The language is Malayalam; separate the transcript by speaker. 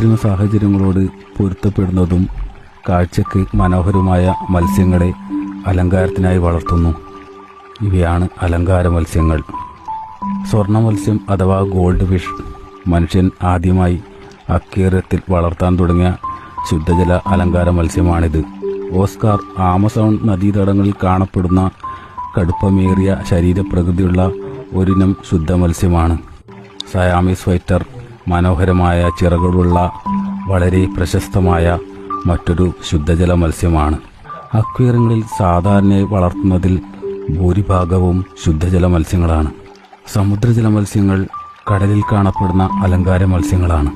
Speaker 1: കൃത്രിമ സാഹചര്യങ്ങളോട് പൊരുത്തപ്പെടുന്നതും കാഴ്ചയ്ക്ക് മനോഹരമായ മത്സ്യങ്ങളെ അലങ്കാരത്തിനായി വളർത്തുന്നു. ഇവയാണ് അലങ്കാര മത്സ്യങ്ങൾ. സ്വർണ്ണ മത്സ്യം അഥവാ ഗോൾഡ് ഫിഷ് മനുഷ്യൻ ആദ്യമായി അക്വേറിയത്തിൽ വളർത്താൻ തുടങ്ങിയ ശുദ്ധജല അലങ്കാര മത്സ്യമാണിത്. ഓസ്കാർ ആമസോൺ നദീതടങ്ങളിൽ കാണപ്പെടുന്ന കടുപ്പമേറിയ ശരീരപ്രകൃതിയുള്ള ഒരിനം ശുദ്ധ മത്സ്യമാണ്. സയാമീസ് ഫൈറ്റർ മനോഹരമായ ചിറകുകളുള്ള വളരെ പ്രശസ്തമായ മറ്റൊരു ശുദ്ധജല മത്സ്യമാണ്. അക്വേറിയങ്ങളിൽ സാധാരണയായി വളർത്തുന്നതിൽ ഭൂരിഭാഗവും ശുദ്ധജല മത്സ്യങ്ങളാണ്. സമുദ്രജല മത്സ്യങ്ങൾ കടലിൽ കാണപ്പെടുന്ന അലങ്കാര മത്സ്യങ്ങളാണ്.